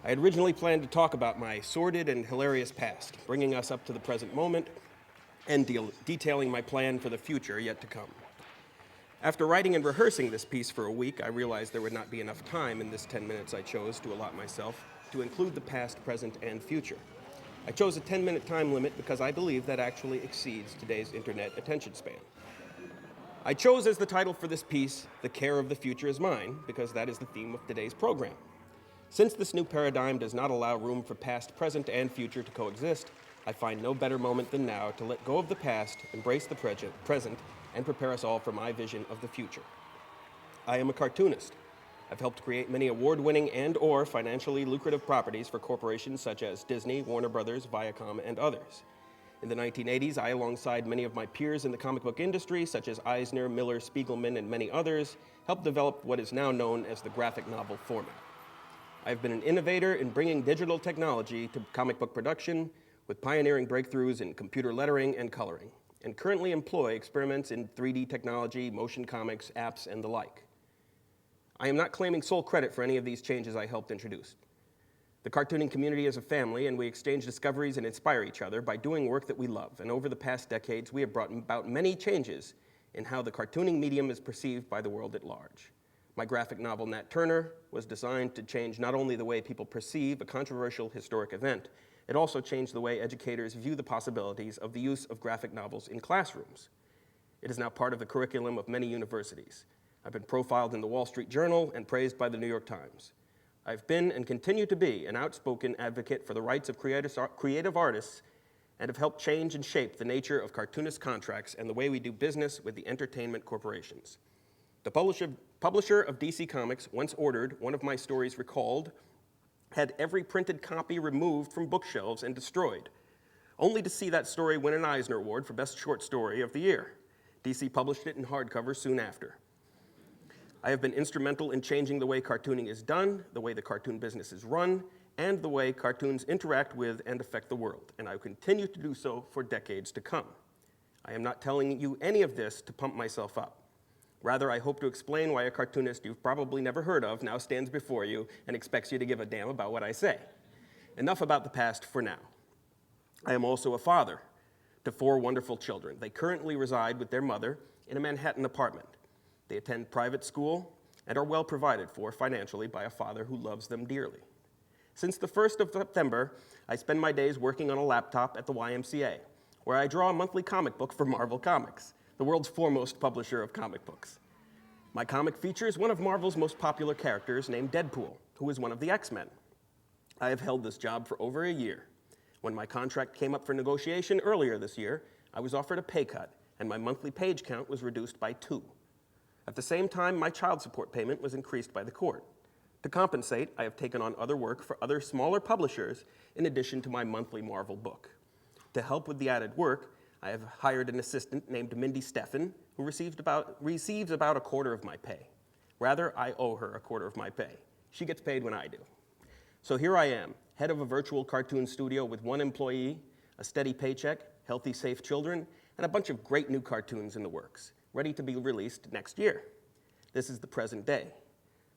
I had originally planned to talk about my sordid and hilarious past, bringing us up to the present moment and detailing my plan for the future yet to come. After writing and rehearsing this piece for a week, I realized there would not be enough time in this 10 minutes I chose to allot myself to include the past, present, and future. I chose a 10-minute time limit because I believe that actually exceeds today's internet attention span. I chose as the title for this piece, "The Care of the Future is Mine," because that is the theme of today's program. Since this new paradigm does not allow room for past, present, and future to coexist, I find no better moment than now to let go of the past, embrace the present, and prepare us all for my vision of the future. I am a cartoonist. I've helped create many award-winning and/or financially lucrative properties for corporations such as Disney, Warner Brothers, Viacom, and others. In the 1980s, I, alongside many of my peers in the comic book industry, such as Eisner, Miller, Spiegelman, and many others, helped develop what is now known as the graphic novel format. I've been an innovator in bringing digital technology to comic book production with pioneering breakthroughs in computer lettering and coloring, and currently employ experiments in 3D technology, motion comics, apps, and the like. I am not claiming sole credit for any of these changes I helped introduce. The cartooning community is a family, and we exchange discoveries and inspire each other by doing work that we love. And over the past decades, we have brought about many changes in how the cartooning medium is perceived by the world at large. My graphic novel, Nat Turner, was designed to change not only the way people perceive a controversial historic event, it also changed the way educators view the possibilities of the use of graphic novels in classrooms. It is now part of the curriculum of many universities. I've been profiled in the Wall Street Journal and praised by the New York Times. I've been and continue to be an outspoken advocate for the rights of creative artists and have helped change and shape the nature of cartoonist contracts and the way we do business with the entertainment corporations. The publisher of DC Comics once ordered one of my stories recalled, had every printed copy removed from bookshelves and destroyed, only to see that story win an Eisner Award for Best Short Story of the Year. DC published it in hardcover soon after. I have been instrumental in changing the way cartooning is done, the way the cartoon business is run, and the way cartoons interact with and affect the world, and I will continue to do so for decades to come. I am not telling you any of this to pump myself up. Rather, I hope to explain why a cartoonist you've probably never heard of now stands before you and expects you to give a damn about what I say. Enough about the past for now. I am also a father to 4 wonderful children. They currently reside with their mother in a Manhattan apartment. They attend private school and are well provided for financially by a father who loves them dearly. Since the 1st of September, I spend my days working on a laptop at the YMCA, where I draw a monthly comic book for Marvel Comics, the world's foremost publisher of comic books. My comic features one of Marvel's most popular characters named Deadpool, who is one of the X-Men. I have held this job for over a year. When my contract came up for negotiation earlier this year, I was offered a pay cut, and my monthly page count was reduced by 2. At the same time, my child support payment was increased by the court. To compensate, I have taken on other work for other smaller publishers in addition to my monthly Marvel book. To help with the added work, I have hired an assistant named Mindy Steffen, who receives about a quarter of my pay. Rather, I owe her a quarter of my pay. She gets paid when I do. So here I am, head of a virtual cartoon studio with 1 employee, a steady paycheck, healthy, safe children, and a bunch of great new cartoons in the works, ready to be released next year. This is the present day.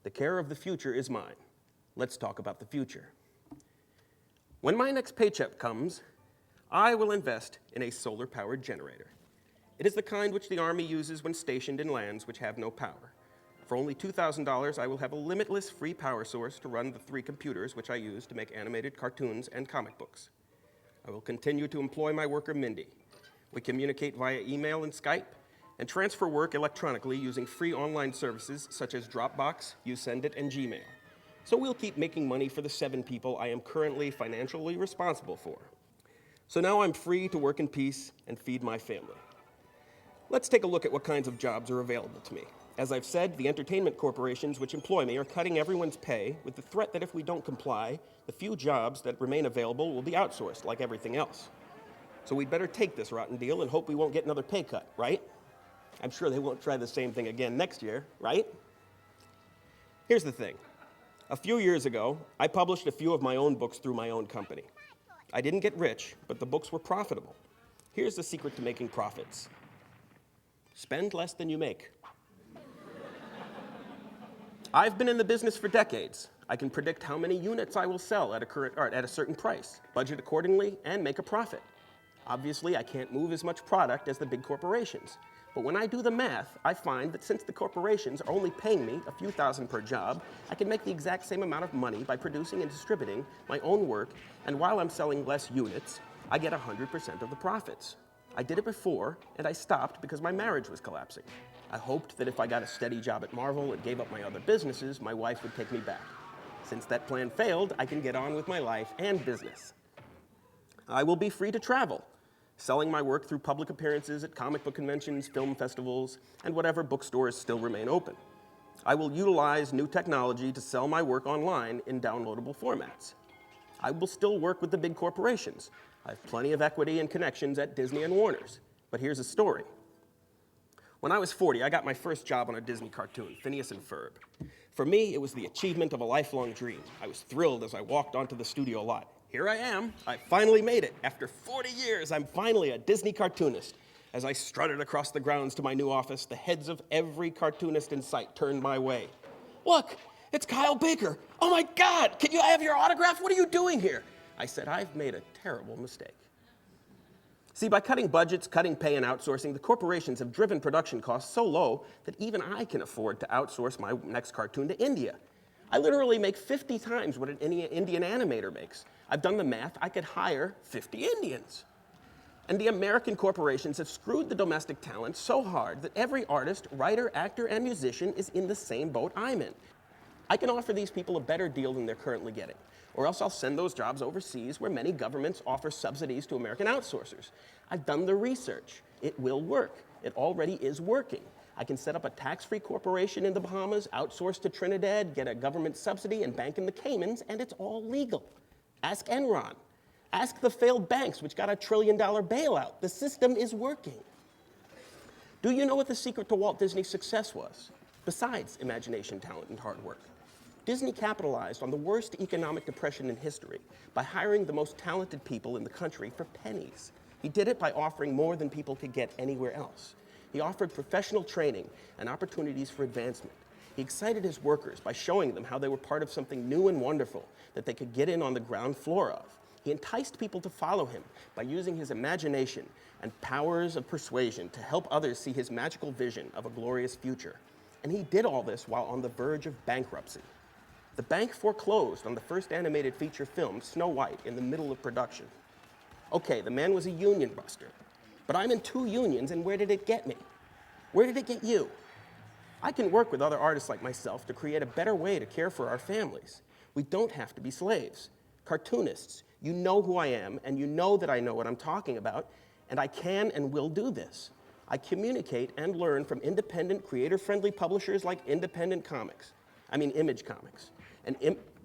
The care of the future is mine. Let's talk about the future. When my next paycheck comes, I will invest in a solar-powered generator. It is the kind which the Army uses when stationed in lands which have no power. For only $2,000, I will have a limitless free power source to run the 3 computers which I use to make animated cartoons and comic books. I will continue to employ my worker, Mindy. We communicate via email and Skype, and transfer work electronically using free online services such as Dropbox, YouSendIt, and Gmail. So we'll keep making money for the 7 people I am currently financially responsible for. So now I'm free to work in peace and feed my family. Let's take a look at what kinds of jobs are available to me. As I've said, the entertainment corporations which employ me are cutting everyone's pay with the threat that if we don't comply, the few jobs that remain available will be outsourced like everything else. So we'd better take this rotten deal and hope we won't get another pay cut, right? I'm sure they won't try the same thing again next year, right? Here's the thing. A few years ago, I published a few of my own books through my own company. I didn't get rich, but the books were profitable. Here's the secret to making profits. Spend less than you make. I've been in the business for decades. I can predict how many units I will sell at a certain price, budget accordingly, and make a profit. Obviously, I can't move as much product as the big corporations. But when I do the math, I find that since the corporations are only paying me a few thousand per job, I can make the exact same amount of money by producing and distributing my own work, and while I'm selling less units, I get 100% of the profits. I did it before, and I stopped because my marriage was collapsing. I hoped that if I got a steady job at Marvel and gave up my other businesses, my wife would take me back. Since that plan failed, I can get on with my life and business. I will be free to travel, selling my work through public appearances at comic book conventions, film festivals, and whatever bookstores still remain open. I will utilize new technology to sell my work online in downloadable formats. I will still work with the big corporations. I have plenty of equity and connections at Disney and Warner's. But here's a story. When I was 40, I got my first job on a Disney cartoon, Phineas and Ferb. For me, it was the achievement of a lifelong dream. I was thrilled as I walked onto the studio lot. Here I am. I finally made it. After 40 years, I'm finally a Disney cartoonist. As I strutted across the grounds to my new office, the heads of every cartoonist in sight turned my way. Look, it's Kyle Baker. Oh my God, can I have your autograph? What are you doing here? I said, I've made a terrible mistake. See, by cutting budgets, cutting pay, and outsourcing, the corporations have driven production costs so low that even I can afford to outsource my next cartoon to India. I literally make 50 times what an Indian animator makes. I've done the math. I could hire 50 Indians. And the American corporations have screwed the domestic talent so hard that every artist, writer, actor, and musician is in the same boat I'm in. I can offer these people a better deal than they're currently getting, or else I'll send those jobs overseas where many governments offer subsidies to American outsourcers. I've done the research. It will work. It already is working. I can set up a tax-free corporation in the Bahamas, outsource to Trinidad, get a government subsidy, and bank in the Caymans, and it's all legal. Ask Enron. Ask the failed banks, which got a $1 trillion bailout. The system is working. Do you know what the secret to Walt Disney's success was? Besides imagination, talent, and hard work. Disney capitalized on the worst economic depression in history by hiring the most talented people in the country for pennies. He did it by offering more than people could get anywhere else. He offered professional training and opportunities for advancement. He excited his workers by showing them how they were part of something new and wonderful that they could get in on the ground floor of. He enticed people to follow him by using his imagination and powers of persuasion to help others see his magical vision of a glorious future. And he did all this while on the verge of bankruptcy. The bank foreclosed on the first animated feature film, Snow White, in the middle of production. Okay, the man was a union buster, but I'm in 2 unions, and where did it get me? Where did it get you? I can work with other artists like myself to create a better way to care for our families. We don't have to be slaves. Cartoonists, you know who I am, and you know that I know what I'm talking about, and I can and will do this. I communicate and learn from independent, creator-friendly publishers like Image Comics, and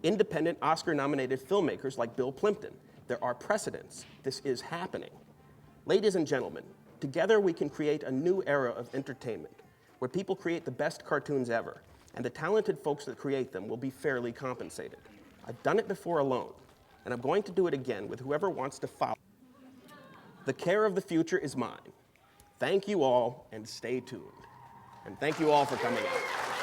independent Oscar-nominated filmmakers like Bill Plimpton. There are precedents. This is happening. Ladies and gentlemen, together we can create a new era of entertainment where people create the best cartoons ever, and the talented folks that create them will be fairly compensated. I've done it before alone, and I'm going to do it again with whoever wants to follow. The care of the future is mine. Thank you all, and stay tuned. And thank you all for coming out.